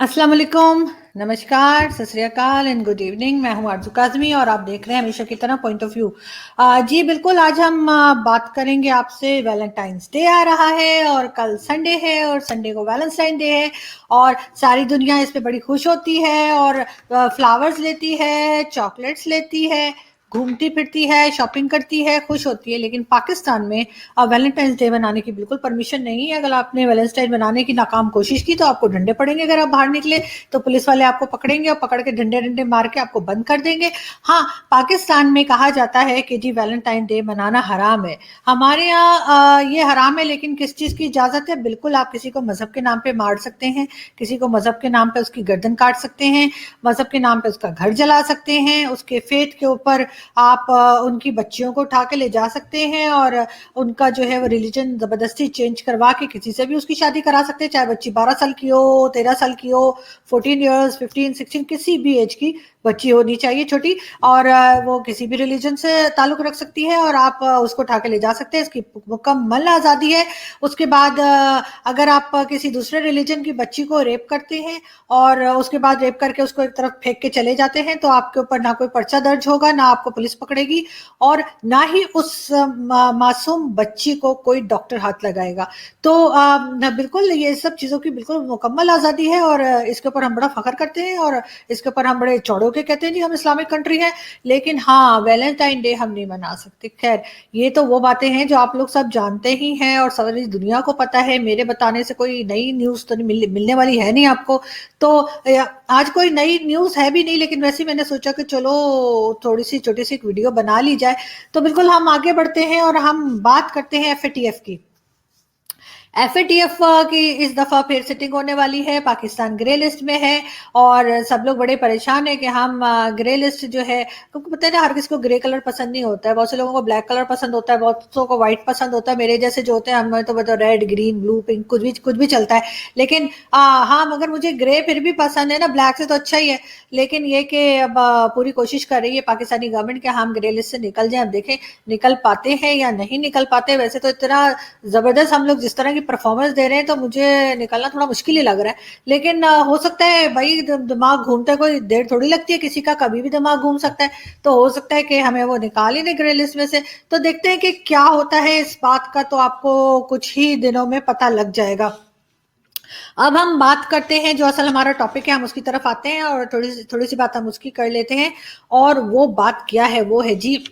अस्सलाम वालेकुम, नमस्कार, सत श्री अकाल एंड गुड इवनिंग। मैं हूं आरज़ू काज़मी और आप देख रहे हैं हमेशा की तरह पॉइंट ऑफ व्यू। जी बिल्कुल, आज हम बात करेंगे आपसे। वैलेंटाइंस डे आ रहा है और कल संडे है और संडे को वैलेंटाइन डे है और सारी दुनिया इस पे बड़ी खुश होती है और फ्लावर्स लेती है, चॉकलेट्स लेती है, घूमती फिरती है, शॉपिंग करती है, खुश होती है। लेकिन पाकिस्तान में वैलेंटाइंस डे मनाने की बिल्कुल परमिशन नहीं है। अगर आपने वैलेंटाइन मनाने की नाकाम कोशिश की तो आपको डंडे पड़ेंगे। अगर आप बाहर निकले तो पुलिस वाले आपको पकड़ेंगे और पकड़ के डंडे डंडे मार के आपको बंद कर देंगे। हाँ, पाकिस्तान में कहा जाता है कि जी वैलेंटाइन डे मनाना हराम है। हमारे यहाँ ये हराम है, लेकिन किस चीज़ की इजाज़त है? बिल्कुल, आप किसी को मजहब के नाम पे मार सकते हैं, किसी को मजहब के नाम पे उसकी गर्दन काट सकते हैं, मजहब के नाम पे उसका घर जला सकते हैं, उसके फेथ के ऊपर आप उनकी बच्चियों को उठा के ले जा सकते हैं और उनका जो है वो रिलीजन जबरदस्ती चेंज करवा के किसी से भी उसकी शादी करा सकते हैं, चाहे बच्ची 12 साल की हो, 13 साल की हो, 14 ईयर्स, 15, 16, किसी भी एज की बच्ची होनी चाहिए छोटी, और वो किसी भी रिलीजन से ताल्लुक रख सकती है और आप उसको उठा के ले जा सकते हैं। इसकी मुकम्मल आज़ादी है। उसके बाद अगर आप किसी दूसरे रिलीजन की बच्ची को रेप करते हैं और उसके बाद रेप करके उसको एक तरफ फेंक के चले जाते हैं तो आपके ऊपर ना कोई पर्चा दर्ज होगा, ना आपको पुलिस पकड़ेगी और ना ही उस मासूम बच्ची को कोई डॉक्टर हाथ लगाएगा। तो बिल्कुल ये सब चीज़ों की बिल्कुल मुकम्मल आज़ादी है और इसके ऊपर हम बड़ा फ़ख्र करते हैं और इसके ऊपर हम बड़े चौड़ों के कहते हैं जी हम इस्लामिक कंट्री हैं। लेकिन हाँ, वैलेंटाइन डे हम नहीं मना सकते। खैर, ये तो वो बातें हैं जो आप लोग सब जानते ही हैं और सारी दुनिया को पता है। मेरे बताने से कोई नई न्यूज़ तो मिलने वाली है नहीं आपको। तो आज कोई नई न्यूज़ है भी नहीं, लेकिन वैसे ही मैंने सोचा कि चलो थोड़ी सी छोटी सी एक वीडियो बना ली जाए। तो बिल्कुल हम आगे बढ़ते हैं और हम बात करते हैं एफएटीएफ की। एफएटीएफ की इस दफा फिर सिटिंग होने वाली है। पाकिस्तान ग्रे लिस्ट में है और सब लोग बड़े परेशान है कि हम ग्रे लिस्ट जो है, क्योंकि पता है ना हर किसी को ग्रे कलर पसंद नहीं होता है। बहुत से लोगों को ब्लैक कलर पसंद होता है, बहुत को व्हाइट पसंद होता है। मेरे जैसे जो होते हैं हमें तो मतलब रेड, ग्रीन, ब्लू, पिंक कुछ भी चलता है। लेकिन हाँ, मगर मुझे ग्रे फिर भी पसंद है ना, ब्लैक से तो अच्छा ही है। लेकिन ये कि अब पूरी कोशिश कर रही है पाकिस्तानी गवर्नमेंट कि हम ग्रे लिस्ट से निकल जाए। अब देखें निकल पाते हैं या नहीं निकल पाते। वैसे तो इतना जबरदस्त हम लोग जिस तरह की परफॉर्मेंस दे रहे हैं तो मुझे निकलना थोड़ा मुश्किल ही लग रहा है। लेकिन हो सकता है भाई, दिमाग घूमता है, कोई देर थोड़ी लगती है किसी का, कभी भी दिमाग घूम सकता है। तो हो सकता है कि हमें वो निकाल ही दे ग्रे लिस्ट में से। तो देखते हैं कि क्या होता है इस बात का, तो आपको कुछ ही दिनों में पता लग जाएगा। अब हम बात करते हैं, जो असल हमारा टॉपिक है हम उसकी तरफ आते हैं और थोड़ी सी बात हम उसकी कर लेते हैं। और वो बात क्या है? वो है जी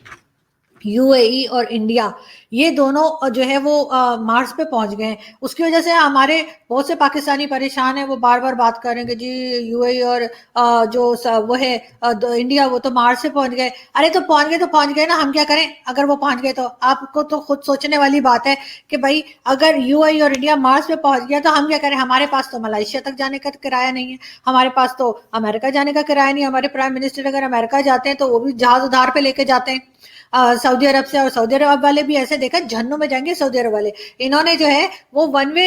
यूएई और इंडिया, ये दोनों जो है वो मार्स पे पहुंच गए हैं। उसकी वजह से हमारे बहुत से पाकिस्तानी परेशान हैं। वो बार बार बात कर रहे हैं कि जी यूएई और वो है इंडिया, वो तो मार्स पे पहुंच गए। अरे तो पहुंच गए ना, हम क्या करें? अगर वो पहुंच गए तो आपको तो खुद सोचने वाली बात है कि भाई अगर यूएई और इंडिया मार्स पे पहुंच गया तो हम क्या करें? हमारे पास तो मलेशिया तक जाने का किराया नहीं है, हमारे पास तो अमेरिका जाने का किराया नहीं है। हमारे प्राइम मिनिस्टर अगर अमेरिका जाते हैं तो वो भी जहाज उधार पे लेके जाते हैं सऊदी अरब से, और सऊदी अरब वाले भी ऐसे देखा जहन्नुम में जाएंगे सऊदी अरब वाले। इन्होंने जो है वो वन वे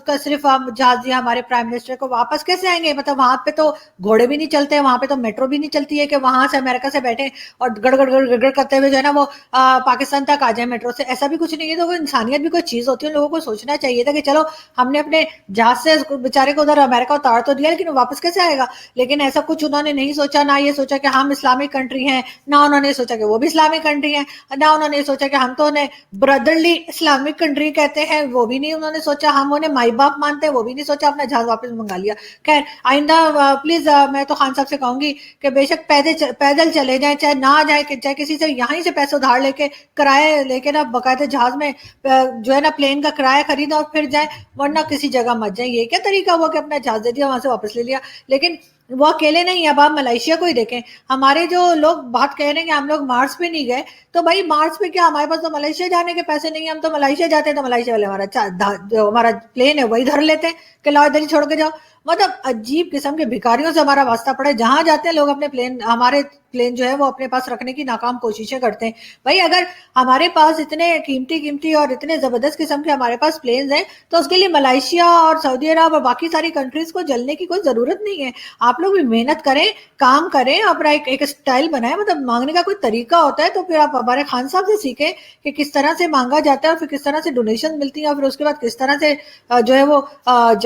का सिर्फ जहाज दिया हमारे प्राइम मिनिस्टर को। वापस कैसे आएंगे? मतलब वहां पे तो घोड़े भी नहीं चलते, वहां पे तो मेट्रो भी नहीं चलती है कि वहां से अमेरिका से बैठे और गड़गड़ गड़गड़ करते हुए जो है ना वो पाकिस्तान तक आ जाए मेट्रो से। ऐसा भी कुछ नहीं है। तो वो इंसानियत भी कोई चीज होती है। लोगों को सोचना चाहिए था कि चलो हमने अपने जहाज से बेचारे को उधर अमेरिका उतार तो दिया, लेकिन वापस कैसे आएगा? लेकिन ऐसा कुछ उन्होंने नहीं सोचा। ना ये सोचा कि हम इस्लामिक कंट्री हैं, ना उन्होंने सोचा कि वो भी इस्लामिक कंट्री है, ना उन्होंने सोचा कि हम तो उन्हें ब्रदरली इस्लामिक कंट्री कहते हैं, वो भी नहीं उन्होंने सोचा। हम उन्हें माई बाप मानते हैं, वो भी नहीं सोचा। अपना जहाज वापस मंगा लिया। खैर आइंदा प्लीज मैं तो खान साहब से कहूंगी कि बेशक पैदल चले जाए, चाहे ना जाए, चाहे किसी से यहीं से पैसे उधार लेके किराए लेके ना बकायदे जहाज में जो है ना प्लेन का किराया खरीदा और फिर जाए, वरना किसी जगह मत जाए। ये क्या तरीका हुआ कि अपना जहाज दे दिया, वहां से वापस ले लिया? लेकिन वो अकेले नहीं, अब आप मलेशिया को ही देखें। हमारे जो लोग बात कह रहे हैं कि हम लोग मार्स पे नहीं गए, तो भाई मार्स पे क्या, हमारे पास तो मलेशिया जाने के पैसे नहीं है। हम तो मलेशिया जाते हैं तो मलेशिया वाले जो हमारा प्लेन है वही धर लेते हैं कि लाओ इधर ही छोड़ के जाओ। मतलब अजीब किस्म के भिखारियों से हमारा वास्ता पड़ा है। जहां जाते हैं लोग अपने प्लेन, हमारे प्लेन जो है वो अपने पास रखने की नाकाम कोशिशें करते हैं। भाई अगर हमारे पास इतने कीमती और इतने जबरदस्त किस्म के हमारे पास प्लेन हैं, तो उसके लिए मलेशिया और सऊदी अरब और बाकी सारी कंट्रीज को जलने की कोई जरूरत नहीं है। आप लोग भी मेहनत करें, काम करें, अपना एक स्टाइल बनाए। मतलब मांगने का कोई तरीका होता है, तो फिर आप हमारे खान साहब से सीखें कि किस तरह से मांगा जाता है और फिर किस तरह से डोनेशन मिलती है और फिर उसके बाद किस तरह से जो है वो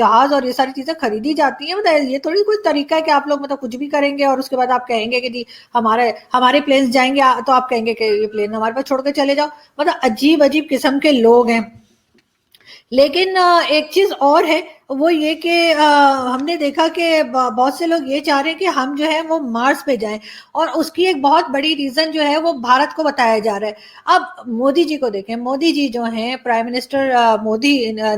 जहाज और ये सारी चीजें खरीदी जाती हैं, मतलब ये थोड़ी कोई तरीका है कि आप लोग मतलब कुछ भी करेंगे और उसके बाद आप कहेंगे कि जी हमारे प्लेन्स जाएंगे, तो आप कहेंगे कि ये प्लेन हमारे पास छोड़ के चले जाओ। मतलब अजीब अजीब किस्म के लोग हैं। लेकिन एक चीज और है, वो ये कि हमने देखा कि बहुत से लोग ये चाह रहे हैं कि हम जो है वो मार्स पे जाएं, और उसकी एक बहुत बड़ी रीजन जो है वो भारत को बताया जा रहा है। अब मोदी जी को देखें, मोदी जी जो हैं प्राइम मिनिस्टर,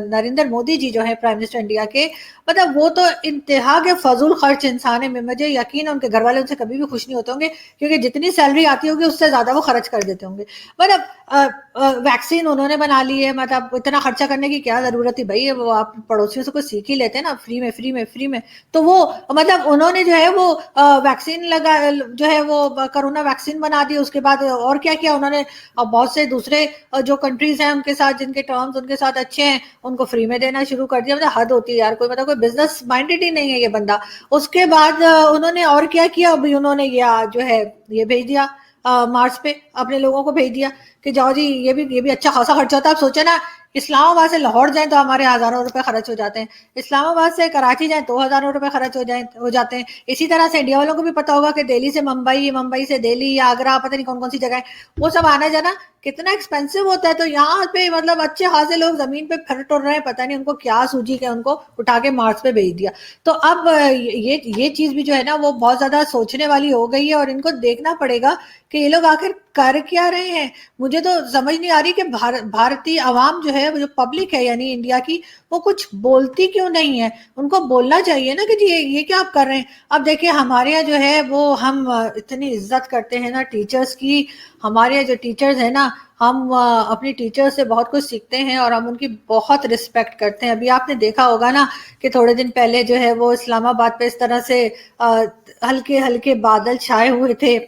नरेंद्र मोदी जी जो है प्राइम मिनिस्टर इंडिया के, मतलब वो तो इंतहा के फजूल खर्च इंसान है। मुझे यकीन है उनके घर वाले उनसे कभी भी खुश नहीं होते होंगे, क्योंकि जितनी सैलरी आती होगी उससे ज्यादा वो खर्च कर देते होंगे। मतलब वैक्सीन उन्होंने बना ली है, मतलब इतना खर्चा करने की क्या जरूरत थी भाई, वो आप पड़ोसियों से कुछ सीख ही लेते ना, फ्री में फ्री में फ्री में। तो वो मतलब उन्होंने जो है वो वैक्सीन लगा, जो है वो कोरोना वैक्सीन बना दी। उसके बाद और क्या किया उन्होंने, बहुत से दूसरे जो कंट्रीज हैं उनके साथ, जिनके टर्म्स उनके साथ अच्छे हैं, उनको फ्री में देना शुरू कर दिया। मतलब हद होती है यार, कोई मतलब कोई बिजनेस माइंडेड ही नहीं है ये बंदा। उसके बाद उन्होंने और क्या किया, अभी उन्होंने ये जो है ये भेज दिया मार्च पे, अपने लोगों को भेज दिया कि जाओ जी, ये भी अच्छा खासा खर्चा होता है। आप सोचे ना, इस्लामाबाद से लाहौर जाए तो हमारे हजारों रुपए खर्च हो जाते हैं, इस्लामाबाद से कराची जाए तो हजारों रुपए खर्च हो जाते हैं। इसी तरह से इंडिया वालों को भी पता होगा कि दिल्ली से मुंबई, मुंबई से दिल्ली या आगरा, पता नहीं कौन कौन सी जगह है, वो सब आना जाना कितना एक्सपेंसिव होता है। तो यहाँ पे मतलब अच्छे खासे लोग जमीन पे फिर टुर रहे हैं, पता नहीं उनको क्या सूझी के उनको उठा के मार्स पे भेज दिया। तो अब ये चीज भी जो है ना वो बहुत ज्यादा सोचने वाली हो गई है, और इनको देखना पड़ेगा कि ये लोग आखिर कर क्या रहे हैं। मुझे तो समझ नहीं आ रही कि भारतीय आवाम जो है, जो पब्लिक है यानी इंडिया की, वो कुछ बोलती क्यों नहीं है। उनको बोलना चाहिए ना कि जी ये क्या आप कर रहे हैं। अब देखिए हमारे यहाँ जो है वो हम इतनी इज्जत करते हैं ना टीचर्स की। हमारे यहाँ जो टीचर्स है ना, हम अपनी टीचर्स से बहुत कुछ सीखते हैं और हम उनकी बहुत रिस्पेक्ट करते हैं। अभी आपने देखा होगा ना कि थोड़े दिन पहले जो है वो इस्लामाबाद पे इस तरह से हल्के हल्के बादल छाए हुए थे,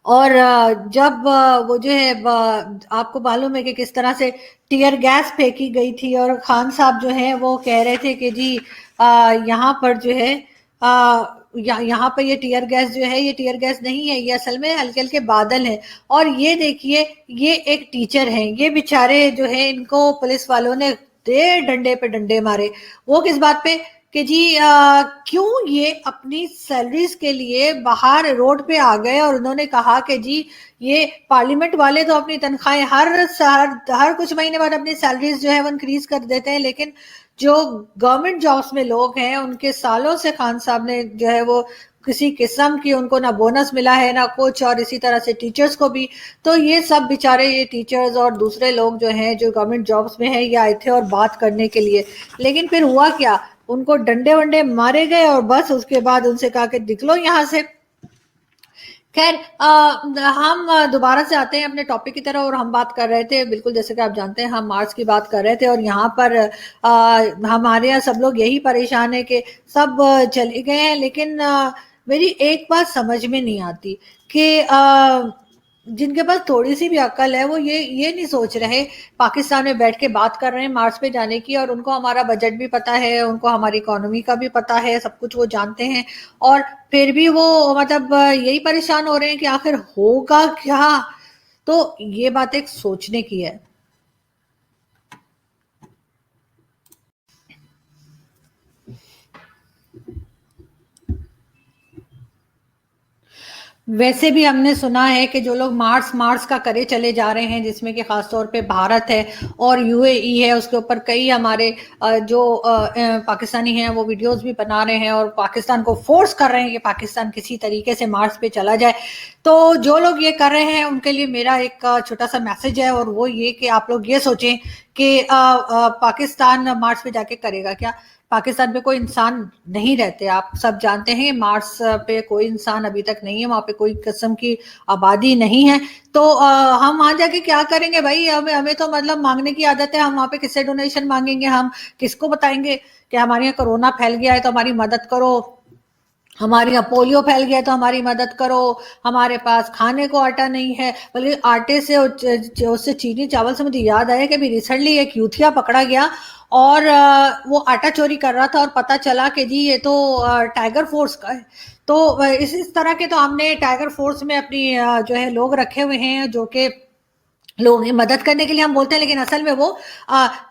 और जब वो जो है आपको मालूम है कि किस तरह से टीयर गैस फेंकी गई थी, और खान साहब जो है वो कह रहे थे कि जी यहाँ पर जो है यहाँ पर ये टीयर गैस जो है ये टीयर गैस नहीं है, ये असल में हल्के हल्के बादल हैं। और ये देखिए, ये एक टीचर हैं, ये बेचारे जो है इनको पुलिस वालों ने दे डंडे पे डंडे मारे। वो किस बात पे कि जी क्यों ये अपनी सैलरीज के लिए बाहर रोड पे आ गए, और उन्होंने कहा कि जी ये पार्लियामेंट वाले तो अपनी तनख्वाहें हर कुछ महीने बाद अपनी सैलरीज जो है वो इंक्रीज कर देते हैं, लेकिन जो गवर्नमेंट जॉब्स में लोग हैं उनके सालों से खान साहब ने जो है वो किसी किस्म की उनको ना बोनस मिला है ना कुछ, और इसी तरह से टीचर्स को भी। तो ये सब बेचारे ये टीचर्स और दूसरे लोग जो हैं जो गवर्नमेंट जॉब्स में हैं, ये आए थे और बात करने के लिए, लेकिन फिर हुआ क्या, उनको डंडे वंडे मारे गए और बस उसके बाद उनसे कहा कि निकलो यहाँ से। खैर हम दोबारा से आते हैं अपने टॉपिक की तरह, और हम बात कर रहे थे बिल्कुल जैसे कि आप जानते हैं हम मार्स की बात कर रहे थे, और यहाँ पर हमारे यहाँ सब लोग यही परेशान है कि सब चले गए हैं। लेकिन मेरी एक बात समझ में नहीं आती कि जिनके पास थोड़ी सी भी अक्ल है वो ये नहीं सोच रहे, पाकिस्तान में बैठ के बात कर रहे हैं मार्स पे जाने की, और उनको हमारा बजट भी पता है, उनको हमारी इकोनॉमी का भी पता है, सब कुछ वो जानते हैं, और फिर भी वो मतलब यही परेशान हो रहे हैं कि आखिर होगा क्या। तो ये बात एक सोचने की है। वैसे भी हमने सुना है कि जो लोग मार्स मार्स का करे चले जा रहे हैं, जिसमें कि खासतौर पे भारत है और यूएई है, उसके ऊपर कई हमारे जो पाकिस्तानी हैं वो वीडियोस भी बना रहे हैं और पाकिस्तान को फोर्स कर रहे हैं कि पाकिस्तान किसी तरीके से मार्स पे चला जाए। तो जो लोग ये कर रहे हैं उनके लिए मेरा एक छोटा सा मैसेज है, और वो ये कि आप लोग ये सोचें कि पाकिस्तान मार्स पे जाके करेगा क्या। पाकिस्तान पे कोई इंसान नहीं रहते, आप सब जानते हैं मार्स पे कोई इंसान अभी तक नहीं है, वहां पे कोई किस्म की आबादी नहीं है। तो हम वहां जाके क्या करेंगे भाई, हमें हमें तो मतलब मांगने की आदत है। हम वहां पे किससे डोनेशन मांगेंगे, हम किसको बताएंगे कि हमारे यहाँ कोरोना फैल गया है तो हमारी मदद करो, हमारे यहाँ पोलियो फैल गया तो हमारी मदद करो, हमारे पास खाने को आटा नहीं है। बल्कि आटे से उससे चीनी चावल से मुझे याद आया कि अभी रिसेंटली एक यूथिया पकड़ा गया और वो आटा चोरी कर रहा था, और पता चला कि जी ये तो टाइगर फोर्स का है। तो इस तरह के तो हमने टाइगर फोर्स में अपनी जो है लोग रखे हुए हैं जो कि लोगों की मदद करने के लिए हम बोलते हैं, लेकिन असल में वो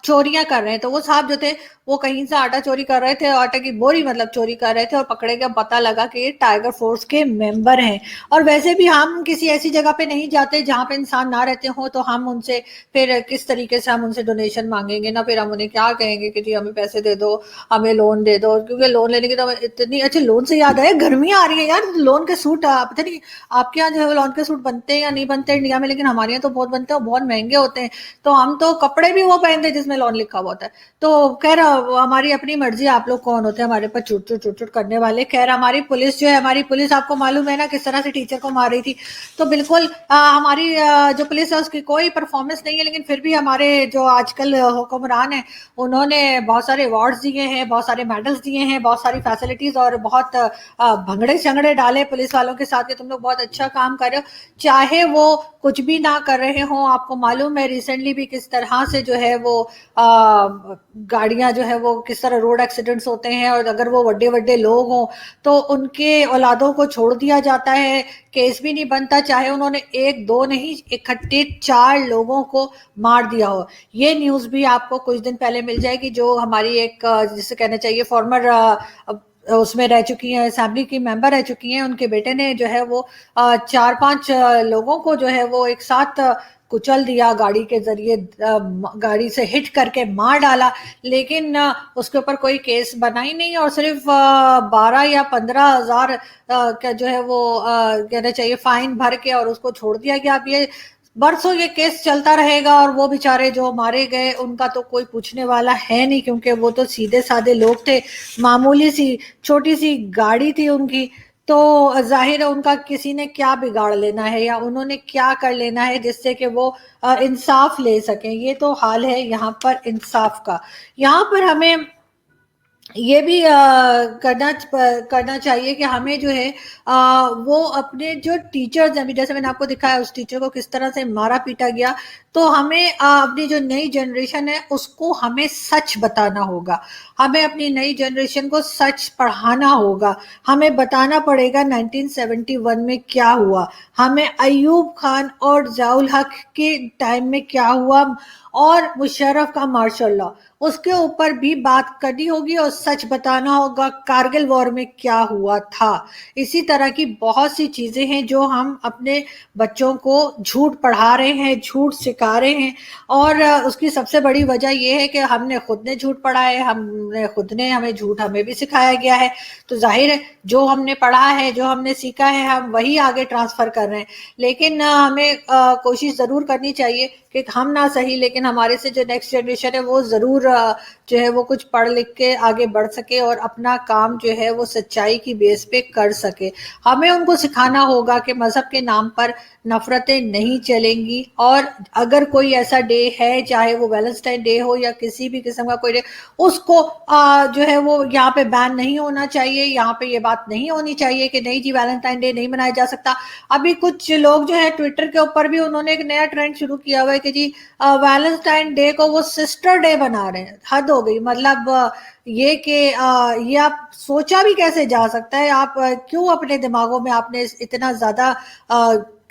चोरियां कर रहे हैं। तो वो साहब जो थे वो कहीं से आटा चोरी कर रहे थे, आटे की बोरी मतलब चोरी कर रहे थे, और पकड़े गए, पता लगा कि ये टाइगर फोर्स के मेंबर हैं। और वैसे भी हम किसी ऐसी जगह पे नहीं जाते जहां पे इंसान ना रहते हो, तो हम उनसे फिर किस तरीके से हम उनसे डोनेशन मांगेंगे ना, फिर हम उन्हें क्या कहेंगे कि जी हमें पैसे दे दो, हमें लोन दे दो, क्योंकि लोन लेने की तो इतनी अच्छे। लोन से याद आया, गर्मियां आ रही है यार, लोन के सूट पता नहीं आपके यहाँ जो है लॉन के सूट बनते हैं या नहीं बनते इंडिया में, लेकिन हमारे यहाँ तो बहुत बनते हैं और बहुत महंगे होते हैं। तो हम तो कपड़े भी वो पहनते हैं जिसमें लॉन लिखा हुआ होता है। तो खैर हमारी अपनी मर्जी, आप लोग कौन होते हैं हमारे पर चुट चुट चुट चुट करने वाले। खैर हमारी पुलिस जो है, हमारी पुलिस आपको मालूम है ना किस तरह से टीचर को मार रही थी। तो बिल्कुल हमारी जो पुलिस है उसकी कोई परफॉर्मेंस नहीं है, लेकिन फिर भी हमारे जो आजकल हुक्मरान है उन्होंने बहुत सारे अवार्ड्स दिए हैं, बहुत सारे मेडल्स दिए हैं, बहुत सारी फैसिलिटीज और बहुत भंगड़े शंगड़े डाले पुलिस वालों के साथ कि तुम लोग बहुत अच्छा काम कर रहे हो, चाहे वो कुछ भी ना कर रहे हो। आपको मालूम है रिसेंटली भी किस तरह से जो है वो गाड़ियां जो है वो किस तरह रोड एक्सीडेंट्स होते हैं, और अगर वो बड़े बड़े लोग हों तो उनके औलादों को छोड़ दिया जाता है, केस भी नहीं बनता, चाहे उन्होंने एक दो नहीं इकट्ठे 4 लोगों को मार दिया हो। ये न्यूज भी आपको कुछ दिन पहले मिल जाएगी, जो हमारी एक जिसे कहना चाहिए फॉर्मर उसमें रह चुकी हैं, असेंबली की मेंबर रह चुकी हैं, उनके बेटे ने जो है वो 4-5 लोगों को जो है वो एक साथ कुचल दिया गाड़ी के जरिए, गाड़ी से हिट करके मार डाला, लेकिन उसके ऊपर कोई केस बना ही नहीं, और सिर्फ 12 या 15 हजार का जो है वो कहना चाहिए फाइन भर के और उसको छोड़ दिया गया। अब ये बरसों ये केस चलता रहेगा, और वो बेचारे जो मारे गए उनका तो कोई पूछने वाला है नहीं, क्योंकि वो तो सीधे साधे लोग थे, मामूली सी छोटी सी गाड़ी थी उनकी। तो जाहिर है उनका किसी ने क्या बिगाड़ लेना है या उन्होंने क्या कर लेना है जिससे कि वो इंसाफ ले सकें। ये तो हाल है यहाँ पर इंसाफ का। यहाँ पर हमें ये भी करना चाहिए कि हमें जो है वो अपने जो टीचर्स हैं, जैसे मैंने आपको दिखाया उस टीचर को किस तरह से मारा पीटा गया, तो हमें अपनी जो नई जनरेशन है उसको हमें सच बताना होगा, हमें अपनी नई जनरेशन को सच पढ़ाना होगा, हमें बताना पड़ेगा 1971 में क्या हुआ, हमें अयूब खान और ज़ियाउल हक के टाइम में क्या हुआ, और मुशर्रफ का मार्शल लॉ, उसके ऊपर भी बात करनी होगी और सच बताना होगा कारगिल वॉर में क्या हुआ था। इसी तरह की बहुत सी चीजें हैं जो हम अपने बच्चों को झूठ पढ़ा रहे हैं, झूठ सिखा रहे हैं, और उसकी सबसे बड़ी वजह यह है कि हमने खुद ने झूठ पढ़ा है, हमने खुद ने हमें झूठ हमें भी सिखाया गया है। तो जाहिर है जो हमने पढ़ा है, जो हमने सीखा है, हम वही आगे ट्रांसफर कर रहे हैं। लेकिन हमें कोशिश जरूर करनी चाहिए कि हम ना सही लेकिन हमारे से जो नेक्स्ट जनरेशन है वो जरूर जो है वो कुछ पढ़ लिख के आगे बढ़ सके और अपना काम जो है वो सच्चाई की बेस पे कर सके। हमें उनको सिखाना होगा कि मजहब के नाम पर नफरतें नहीं चलेंगी, और अगर कोई ऐसा डे है, चाहे वो वैलेंटाइन डे हो या किसी भी किस्म का कोई डे, उसको जो है वो यहाँ पे बैन नहीं होना चाहिए। यहाँ पे ये बात नहीं होनी चाहिए कि नहीं जी वैलेंटाइन डे नहीं मनाया जा सकता। अभी कुछ लोग जो है ट्विटर के ऊपर भी उन्होंने एक नया ट्रेंड शुरू किया हुआ है कि जी वैलेंटाइन डे को वो सिस्टर डे बना रहे हैं। हद हो गई। मतलब ये कि ये आप सोचा भी कैसे जा सकता है, आप क्यों अपने दिमागों में आपने इतना ज्यादा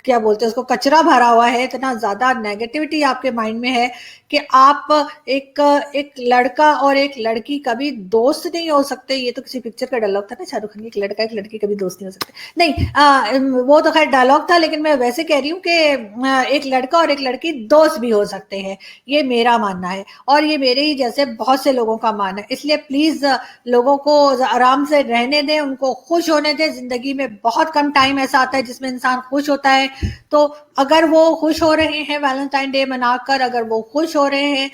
क्या बोलते हैं उसको कचरा भरा हुआ है, इतना ज्यादा नेगेटिविटी आपके माइंड में है कि आप एक एक लड़का और एक लड़की कभी दोस्त नहीं हो सकते। ये तो किसी पिक्चर का डायलॉग था ना शाहरुख खान की, एक लड़का एक लड़की कभी दोस्त नहीं हो सकते। नहीं वो तो खैर डायलॉग था, लेकिन मैं वैसे कह रही हूँ कि एक लड़का और एक लड़की दोस्त भी हो सकते हैं। ये मेरा मानना है और ये मेरे ही जैसे बहुत से लोगों का मानना है। इसलिए प्लीज लोगों को आराम से रहने दें, उनको खुश होने दें। जिंदगी में बहुत कम टाइम ऐसा आता है जिसमें इंसान खुश होता है। तो अगर वो खुश हो रहे हैं वैलेंटाइन डे मनाकर, अगर वो खुश हो रहे हैं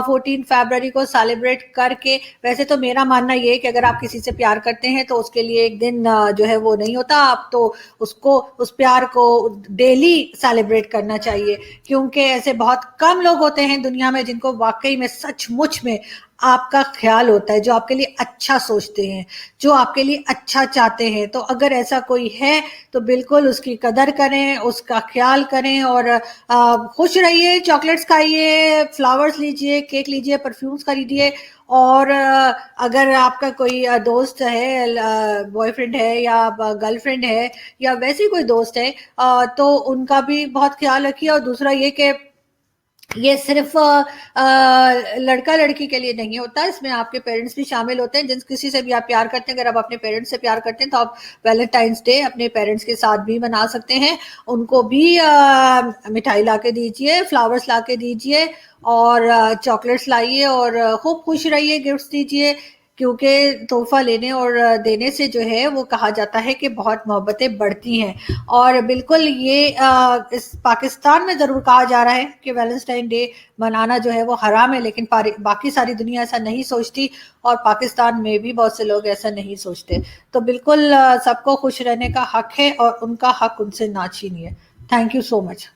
14 फरवरी को सेलिब्रेट करके, वैसे तो मेरा मानना ये है कि अगर आप किसी से प्यार करते हैं तो उसके लिए एक दिन जो है वो नहीं होता, आप तो उसको उस प्यार को डेली सेलिब्रेट करना चाहिए। क्योंकि ऐसे बहुत कम लोग होते हैं दुनिया में जिनको वाकई में सचमुच में आपका ख्याल होता है, जो आपके लिए अच्छा सोचते हैं, जो आपके लिए अच्छा चाहते हैं। तो अगर ऐसा कोई है तो बिल्कुल उसकी कदर करें, उसका ख्याल करें और खुश रहिए। चॉकलेट्स खाइए, फ्लावर्स लीजिए, केक लीजिए, परफ्यूम्स खरीदिए। और अगर आपका कोई दोस्त है, बॉयफ्रेंड है या गर्लफ्रेंड है या वैसे कोई दोस्त है, तो उनका भी बहुत ख्याल रखिए। और दूसरा ये कि یہ صرف لڑکا لڑکی کے لیے نہیں ہوتا، اس میں آپ کے پیرنٹس بھی شامل ہوتے ہیں. جن کسی سے بھی آپ پیار کرتے ہیں، اگر آپ اپنے پیرنٹس سے پیار کرتے ہیں تو آپ ویلنٹائنس ڈے اپنے پیرنٹس کے ساتھ بھی منا سکتے ہیں. ان کو بھی مٹھائی لا کے دیجیے، فلاورز لا کے دیجیے، اور چاکلیٹس لائیے، اور خوب خوش رہیے، گفٹس دیجیے. کیونکہ تحفہ لینے اور دینے سے جو ہے وہ کہا جاتا ہے کہ بہت محبتیں بڑھتی ہیں. اور بالکل یہ اس پاکستان میں ضرور کہا جا رہا ہے کہ ویلنٹائن ڈے منانا جو ہے وہ حرام ہے، لیکن باقی ساری دنیا ایسا نہیں سوچتی، اور پاکستان میں بھی بہت سے لوگ ایسا نہیں سوچتے. تو بالکل سب کو خوش رہنے کا حق ہے، اور ان کا حق ان سے نہ چھینیے. Thank you so much.